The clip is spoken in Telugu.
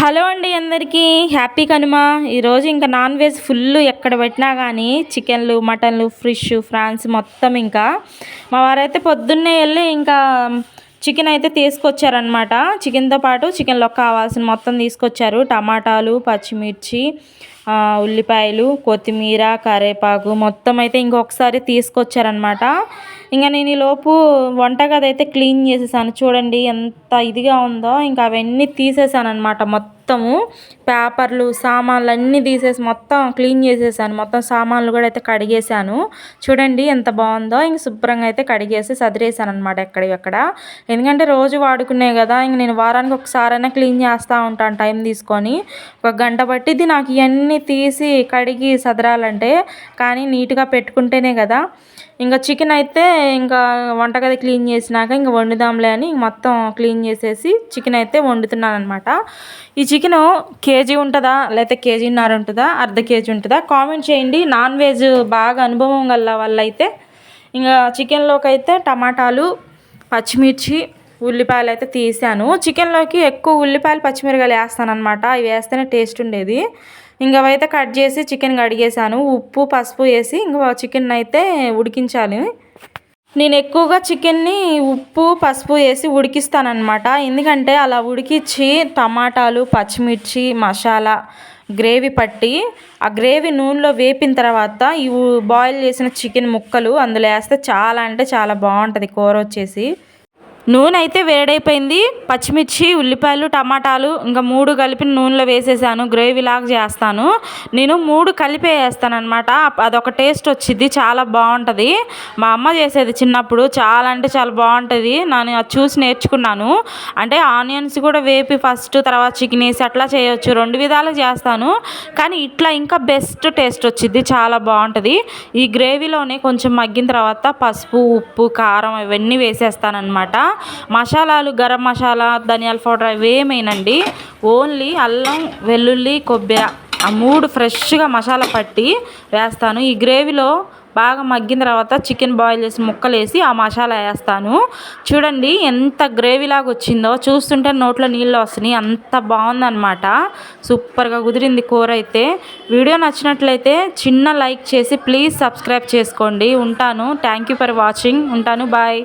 హలో అండి అందరికీ హ్యాపీ కనుమ. ఈరోజు ఇంకా నాన్ వెజ్ ఫుల్ ఎక్కడ పెట్టినా కానీ చికెన్లు మటన్లు ఫిష్ ఫ్రాన్స్ మొత్తం ఇంకా మా వారైతే పొద్దున్నే వెళ్ళి ఇంకా చికెన్ అయితే తీసుకొచ్చారనమాట. చికెన్తో పాటు చికెన్లో కావాల్సిన మొత్తం తీసుకొచ్చారు. టమాటాలు, పచ్చిమిర్చి, ఉల్లిపాయలు, కొత్తిమీర, కరివేపాకు మొత్తం అయితే ఇంకొకసారి తీసుకొచ్చారనమాట. ఇంకా నేను ఈలోపు వంటగది అయితే క్లీన్ చేసేసాను. చూడండి ఎంత ఇదిగా ఉందో. ఇంకా అవన్నీ తీసేసాను అనమాట. మొత్తము పేపర్లు సామాన్లు అన్నీ తీసేసి మొత్తం క్లీన్ చేసేసాను. మొత్తం సామాన్లు కూడా అయితే కడిగేసాను. చూడండి ఎంత బాగుందో. ఇంక శుభ్రంగా అయితే కడిగేసి సదిరేసాను అనమాట ఎక్కడికక్కడ. ఎందుకంటే రోజు వాడుకునే కదా, ఇంక నేను వారానికి ఒకసారైనా క్లీన్ చేస్తూ ఉంటాను టైం తీసుకొని. ఒక గంట పట్టిద్ది నాకు ఇవన్నీ తీసి కడిగి సదరాలంటే. కానీ నీట్గా పెట్టుకుంటేనే కదా. ఇంకా చికెన్ అయితే ఇంకా వంటగది క్లీన్ చేసినాక ఇంకా వండుదాంలే అని మొత్తం క్లీన్ చేసేసి చికెన్ అయితే వండుతున్నాను అనమాట. ఈ చికెన్ కేజీ ఉంటుందా లేకపోతే కేజీన్నర ఉంటుందా అర్ధ కేజీ ఉంటుందా కామెంట్ చేయండి. నాన్ వెజ్ బాగా అనుభవం గల వాళ్ళైతే ఇంకా చికెన్లోకి అయితే టమాటాలు, పచ్చిమిర్చి, ఉల్లిపాయలు అయితే తీసాను. చికెన్లోకి ఎక్కువ ఉల్లిపాయలు పచ్చిమిరకాయలు వేస్తాను అనమాట. ఇవి వేస్తేనే టేస్ట్ ఉండేది. ఇంకా అవైతే కట్ చేసి చికెన్ కడిగేసాను. ఉప్పు పసుపు వేసి ఇంకా చికెన్ అయితే ఉడికించాలి. నేను ఎక్కువగా చికెన్ని ఉప్పు పసుపు వేసి ఉడికిస్తానమాట. ఎందుకంటే అలా ఉడికించి టమాటాలు, పచ్చిమిర్చి, మసాలా గ్రేవీ పట్టి ఆ గ్రేవీ నూనెలో వేపిన తర్వాత ఈ బాయిల్ చేసిన చికెన్ ముక్కలు అందులో వేస్తే చాలా అంటే చాలా బాగుంటుంది కూర వచ్చేసి. నూనె అయితే వేడైపోయింది. పచ్చిమిర్చి, ఉల్లిపాయలు, టమాటాలు ఇంకా 3 కలిపి నూనెలో వేసేసాను. గ్రేవీ లాగా చేస్తాను నేను. 3 కలిపే వేస్తాను అనమాట. అదొక టేస్ట్ వచ్చింది, చాలా బాగుంటుంది. మా అమ్మ చేసేది చిన్నప్పుడు, చాలా అంటే చాలా బాగుంటుంది. నేను అది చూసి నేర్చుకున్నాను. అంటే ఆనియన్స్ కూడా వేపి ఫస్ట్ తర్వాత చికెన్ వేసి అట్లా చేయొచ్చు. 2 విధాలు చేస్తాను. కానీ ఇట్లా ఇంకా బెస్ట్ టేస్ట్ వచ్చింది, చాలా బాగుంటుంది. ఈ గ్రేవీలోనే కొంచెం మగ్గిన తర్వాత పసుపు, ఉప్పు, కారం ఇవన్నీ వేసేస్తానమాట. మసాలాలు గరం మసాలా, ధనియాల పౌడర్ అవేమేనండి. ఓన్లీ అల్లం, వెల్లుల్లి, కొబ్బరి ఆ 3 ఫ్రెష్గా మసాలా పట్టి వేస్తాను. ఈ గ్రేవీలో బాగా మగ్గిన తర్వాత చికెన్ బాయిల్ చేసి ముక్కలు వేసి ఆ మసాలా వేస్తాను. చూడండి ఎంత గ్రేవీలాగా వచ్చిందో. చూస్తుంటే నోట్లో నీళ్ళు వస్తున్నాయి, అంత బాగుందన్నమాట. సూపర్గా కుదిరింది కూర అయితే. వీడియో నచ్చినట్లయితే చిన్న లైక్ చేసి ప్లీజ్ సబ్స్క్రైబ్ చేసుకోండి. ఉంటాను. Thank you for watching. ఉంటాను. బాయ్.